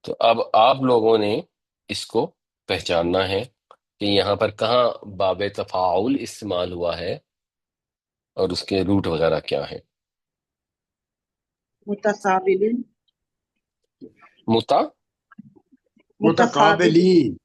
تو اب آپ لوگوں نے اس کو پہچاننا ہے کہ یہاں پر کہاں باب تفاعل استعمال ہوا ہے اور اس کے روٹ وغیرہ کیا ہیں۔ متقابلین، متا متقابلین،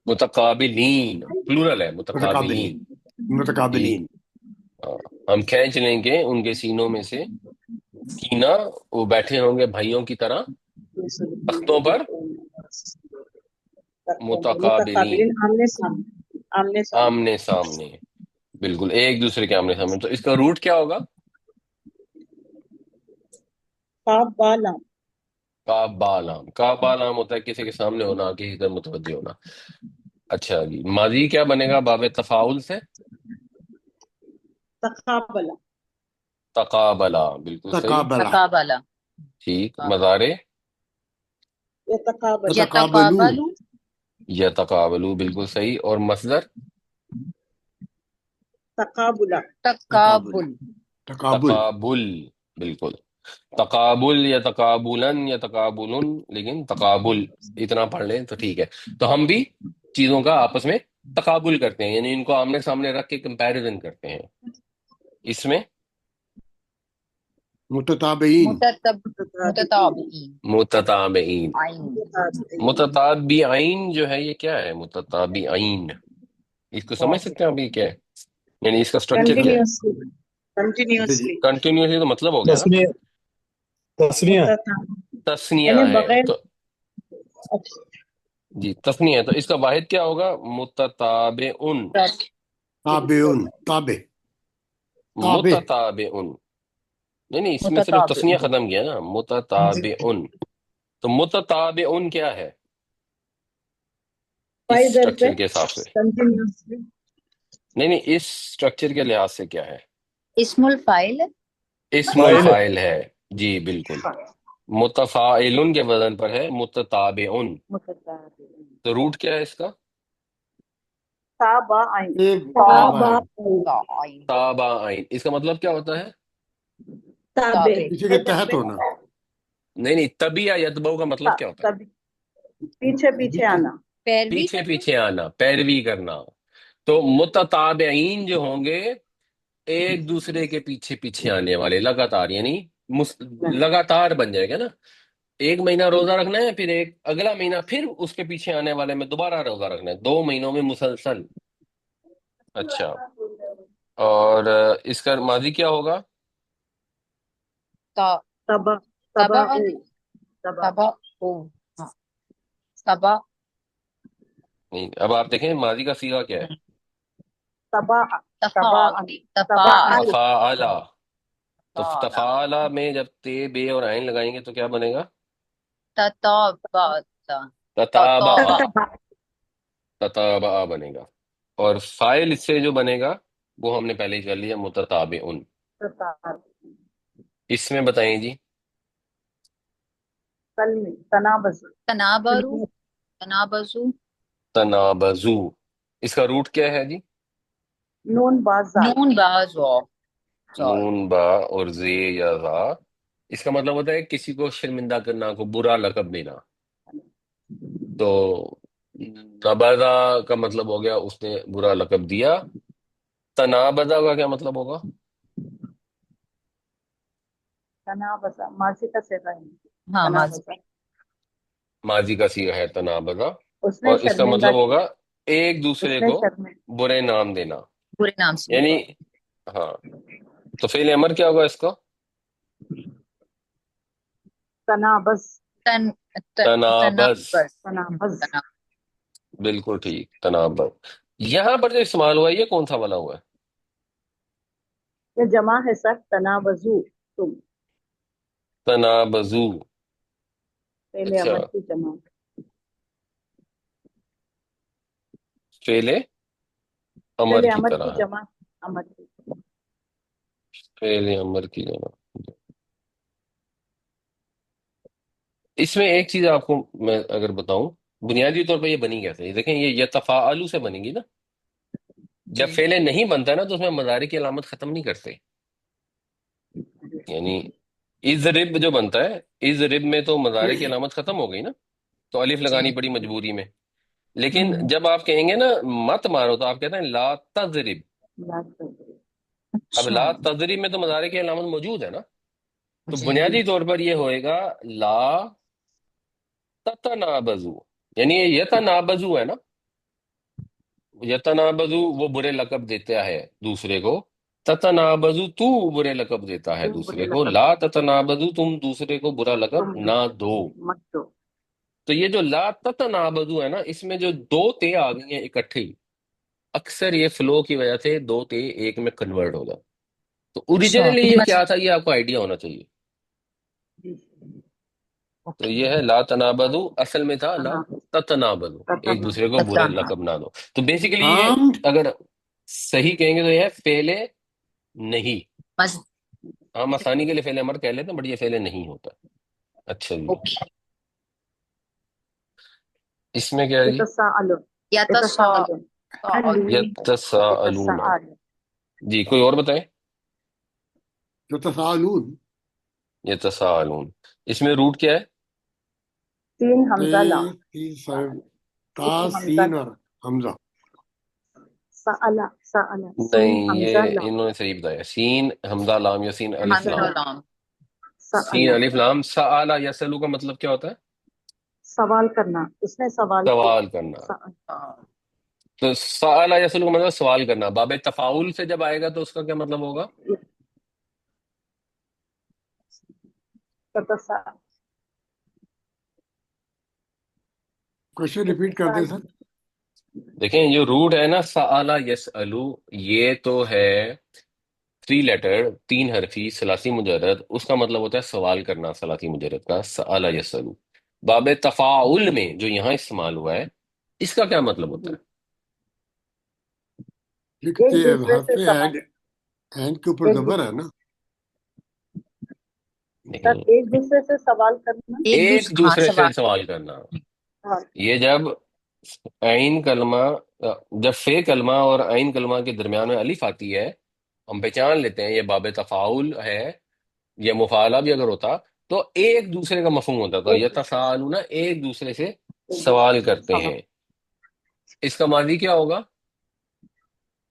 متقابلین، متقابلین پلورل ہے، متقابلین، متقابلین۔ جی متقابلین۔ ہاں، ہم کھینچ لیں گے ان کے سینوں میں سے کینہ، وہ بیٹھے ہوں گے بھائیوں کی طرح تختوں پر متقابلین، متقابلین، آمنے سامنے، آمنے سامنے، آمنے سامنے، بالکل ایک دوسرے کے آمنے سامنے۔ تو اس کا روٹ کیا ہوگا؟ خواب بالا، کعب بالام، کعب بالام ہوتا ہے کسی کے سامنے ہونا، کسی طرف متوجہ ہونا۔ اچھا جی، ماضی کیا بنے گا باب تفاعل سے؟ تقابلا، تقابلا، بالکل صحیح، تقابلہ، تقابلا، ٹھیک۔ مضارع یتقابل، یتقابلون، یتقابل، یتقابلو، بالکل صحیح۔ اور مصدر تقابلا، تقابل، تقابل، تقابل۔ تقابل، بالکل۔ تقابل یا تقابلن یا تقابلن، لیکن تقابل اتنا پڑھ لیں تو ٹھیک ہے۔ تو ہم بھی چیزوں کا آپس میں تقابل کرتے ہیں، یعنی ان کو آمنے سامنے رکھ کے کمپیریزن کرتے ہیں۔ اس میں متتابعین، متتابعین، متتابعین، عین، متتابعین جو ہے یہ کیا ہے؟ متتابعین، اس کو سمجھ سکتے ہیں آپ یہ کیا ہے؟ یعنی اس کا سٹرکچر کیا ہے؟ کنٹینیوسلی، کنٹینیوسلی، کنٹینیوسلی تو مطلب ہو گیا نا، تسنیہ، تسنیہ تسنیہ یعنی ہے بغیر، تو جی تسنیہ ہے، تو اس کا واحد کیا ہوگا؟ متتابعن، تابعون، تابع، تابع، متتابعن، نہیں اس میں صرف تسنیہ متتابعین، ختم کیا نا، متتابعن۔ تو متتابعن کیا ہے اس فائدر پہ سٹرکچر کے حساب سے؟ کنٹینیوسلی، نہیں اس سٹرکچر کے لحاظ سے کیا ہے؟ اسم الفائل، اسم فائل، الفاعل ہے، جی بالکل۔ متفاعلن کے وزن پر ہے متتابعن، متتابعین، تو روٹ کیا ہے اس کا؟ تابعین، ایک تابع، تابعین، تابعین، اس کا مطلب کیا ہوتا ہے؟ تابع، تابع، کسی کے تحت ہونا، نہیں تبیہ یتبعو کا مطلب کیا ہوتا ہے؟ تب پیچھے پیچھے پیچھے، آنا، پیروی پیچھے کرنا، پیچھے آنا، پیروی کرنا۔ تو متتابعین جو ہوں گے ایک دوسرے کے پیچھے پیچھے آنے والے، لگاتار، یعنی لگاتار بن جائے گا نا۔ ایک مہینہ روزہ رکھنا ہے، پھر ایک اگلا مہینہ پھر اس کے پیچھے آنے والے میں دوبارہ روزہ رکھنا ہے، 2 مہینوں میں مسلسل۔ اچھا، اور اس کا ماضی کیا ہوگا؟ تا- تبع، تبع، تبع، تبع، تبع، ہاں، تبع، نہیں، اب آپ دیکھیں ماضی کا صیغہ کیا ہے؟ تبع، تبع، تفاعل، تبع، تفاعل، تفاعلا، تو تفاعل، تفاعلا میں جب تے بے اور عین لگائیں گے تو کیا بنے گا؟ تتابعت، تتابع، تتابع، تتابع بنے گا۔ اور فائل اس سے جو بنے گا وہ ہم نے پہلے ہی کر لیا، متتابعن۔ تتابع، اس میں بتائیں جی، کلمی، تنابز، تنابرو، تنابزو، تنابزو، اس کا روٹ کیا ہے جی؟ نون بازا، نون بازو، نون با اور زے یا زا، اس کا مطلب ہوتا ہے کسی کو شرمندہ کرنا، کو برا لقب دینا۔ تو نبذا کا مطلب ہو گیا اس نے برا لقب دیا، تنابذہ کا کیا مطلب ہوگا؟ تنابزا، ماضی کا صیغہ ہے، ہاں ماضی، تنابزا، ماضی کا صیغہ ہے تنابذہ، اس نے اور اس کا شرمندہ مطلب کیا، ہوگا ایک اس دوسرے نے کو شرمندہ، برے نام دینا، برے نام سے، یعنی ہاں۔ تو فعل امر کیا ہوگا اس کا؟ تنابز، تن تنابز، تنابز، تنابز، بالکل ٹھیک، تنابز۔ یہاں پر جو استعمال ہوا ہے یہ کون سا والا ہوا ہے؟ یہ جمع ہے سر، تنابزو، تم، تنابزو، پہلے اچھا، امر کی جمع، فعل امر پہلے کی امر طرح کی ہے، جمع، امر کی، فعل امر کی جگہ۔ اس میں ایک چیز آپ کو میں اگر بتاؤں، بنیادی طور پہ یہ بنی کیسے؟ دیکھیں یہ یتفاعلو سے بنے گی نا۔ جب فعل نہیں بنتا ہے نا تو اس میں مضارع کی علامت ختم نہیں کرتے، یعنی از رب جو بنتا ہے، از رب میں تو مضارع کی علامت ختم ہو گئی نا، تو الف لگانی جی پڑی مجبوری میں. لیکن جب آپ کہیں گے نا مت مارو تو آپ کہتے ہیں لا تضرب. لا تضرب. اب اچھا لا تضرب میں تو مضارع کی علامت موجود ہے نا، تو جی بنیادی طور پر یہ ہوئے گا لا تتنابزو. یعنی یہ یتنابزو ہے نا، یتنابزو وہ برے لقب دیتا ہے دوسرے کو، تتنابزو تو برے لقب دیتا ہے تو برے دوسرے کو، لقب لا دیتے. تتنابزو تم دوسرے کو برا لقب تم نہ دوسرے دو. مت دو. تو یہ جو لا تتنابزو ہے نا، اس میں جو دو تے آ گئی ہیں اکٹھے ہی، اکثر یہ فلو کی وجہ سے دو تے ایک میں کنورٹ ہو جاتا. تو اچھا اوریجنلی پھر یہ کیا تھا، یہ آپ کو آئیڈیا ہونا چاہیے. جی. تو اوکے یہ ہے لا تنابزو، اصل میں تھا لا تنابز. تتنابزو، ایک تتنا. دوسرے کو برے تتنا لقب نہ دو. تو بیسیکلی یہ ہم اگر صحیح کہیں گے تو یہ ہے فعل نہیں. بس ہم آسانی کے لیے فعل امر کہہ لیتے ہیں، بٹ یہ فعل نہیں ہوتا. اچھا جی، اوکے اس میں کیا ہے جی؟ يتساءل. یا يتساءل. علو. یتساءلون. يتساءل. جی کوئی اور بتائیں. یتساءلون یتساءلون، اس میں روٹ کیا ہے؟ تین تے حمزہ لام. تین سر تا ایک حمزہ سین لام. اور حمزہ. سأل. سأل. سین نہیں، حمزہ یہ لام. انہوں نے صحیح بتایا، سین حمزہ لام یا سین الف حمزہ لام. لام سأل. سین الف لام. سآل یسألو کا مطلب کیا ہوتا ہے؟ سوال کرنا. اس نے سوال کیا. سوال کرنا. سأل. تو سآل یسألو کا مطلب سوال کرنا. باب تفاعل سے جب آئے گا تو اس کا کیا مطلب ہوگا؟ يتساءل. کوشچن ریپیٹ کر دیں سر. دیکھیں جو روٹ ہے نا سآل یسألو، یہ تو ہے 3 لیٹر 3 حرفی ثلاثی مجرد، اس کا مطلب ہوتا ہے سوال کرنا. ثلاثی مجرد کا سآل یسألو. باب تفاعل میں جو یہاں استعمال ہوا ہے، اس کا کیا مطلب ہوتا ہے؟ لکھتے ایک دوسرے حرف سے سوال. اینڈ کے اوپر ایک زبر ہے نا. سر ایک دوسرے سے سوال کرنا. ایک ہاں دوسرے سے سوال سوال کرنا. ہاں. یہ جب عین کلمہ، جب فے کلمہ اور عین کلمہ کے درمیان میں الف آتی ہے، ہم پہچان لیتے ہیں یہ باب تفاعل ہے. یا مفاعلہ بھی اگر ہوتا تو ایک دوسرے کا مفہوم ہوتا. تو ایک یہ دوسرے سے. تساءلون ایک دوسرے سے ایک سوال دوسرے سے کرتے سوال. ہیں. اس کا ماضی کیا ہوگا؟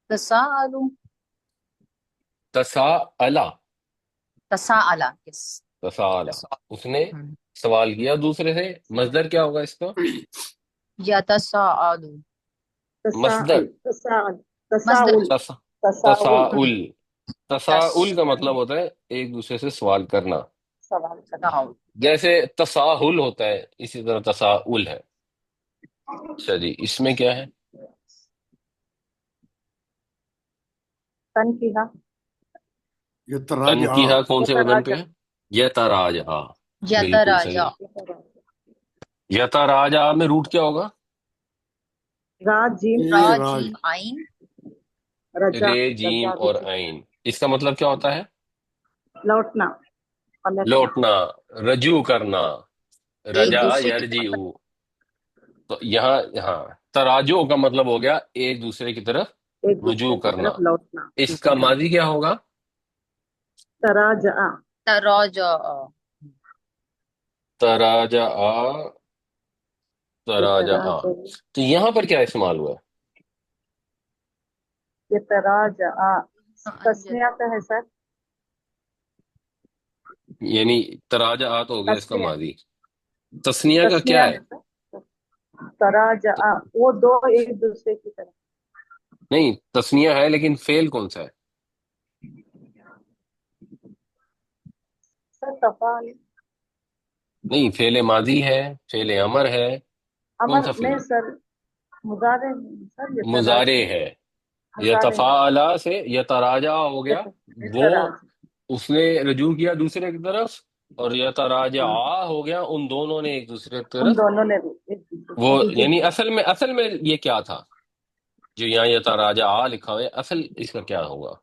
تساءل تساءل. تساءل یس تساءل، اس نے سوال کیا دوسرے سے. مصدر کیا ہوگا اس کا؟ یتساءل مصدر تساؤل. تساؤل. مصدر تساؤل. تس- تساؤل. تساؤل. تساؤل کا مطلب تساؤل. ہوتا ہے ایک دوسرے سے سوال کرنا. سوال کرنا. جیسے تساہل ہوتا ہے، اسی طرح تساؤل ہے. اچھا جی، اس میں کیا ہے؟ تنکیہ. یہ تراجع. تنکیہ کون سے وزن پہ یتراجع. ہے؟ یتراجع. بالکل صحیح. یتراجع یتراجع میں روٹ کیا ہوگا؟ را جیم اے را عین. راج. جیم عین رجا. رے جیم رجا اور رجوع. عین. اس کا مطلب کیا ہوتا ہے؟ لوٹنا. پلٹنا. لوٹنا، رجوع کرنا. ایک رجا دوسرے کی طرف یرجعو. تو یہاں یہاں تراجع کا مطلب ہو گیا ایک دوسرے کی طرف ایک رجوع دوسرے کی کرنا. طرف لوٹنا. اس کا ماضی کیا ہوگا؟ تراجع. تراجع تراجع. تراجع. یتراجع. تو یہاں پر کیا استعمال ہوا ہے؟ یتراجع. تسنیہ کا ہے سر. یعنی تراجعات ہو گیا اس کا تسنیہ. ماضی. تسنیہ کا تسنیہ کیا ہے؟ ہے سر. تراجع وہ دو ایک دوسرے کی طرف. نہیں، تسنیہ ہے لیکن فعل کون سا ہے؟ سر تفعال. نہیں، فعل ماضی ہے، فعل امر ہے، کون امر سا فعل؟ نہیں سر. مضارع نہیں سر. مضارع یتراجع. ہے. مضارع ہے. یتفاعل سے یتراجع ہو گیا، وہ یتراجع. اس نے رجوع کیا دوسرے کی طرف. اور یتراجع ہو گیا ان دونوں نے ایک دوسرے کی ان طرف. دونوں نے بھی ایک دوسرے وہ کو رجوع یعنی کیا. اصل میں یہ کیا تھا جو یہاں یتراجع لکھا ہوا ہے؟ اصل اس کا کیا ہوگا؟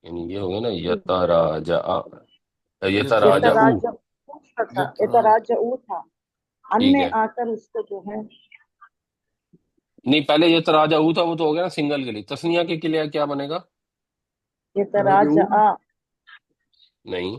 یعنی یہ ہوگا نا یتراجع. یتراجع. یتراجع پوچھتا تھا. یتراجع تھا. ان ٹھیک نے ہے. آ کر اس کو جو ہے. نہیں، پہلے یتراجع تھا، وہ تو ہو گیا نا سنگل کے لیے. تسنیہ کے لیے کیا بنے گا؟ یتراجع. نہیں.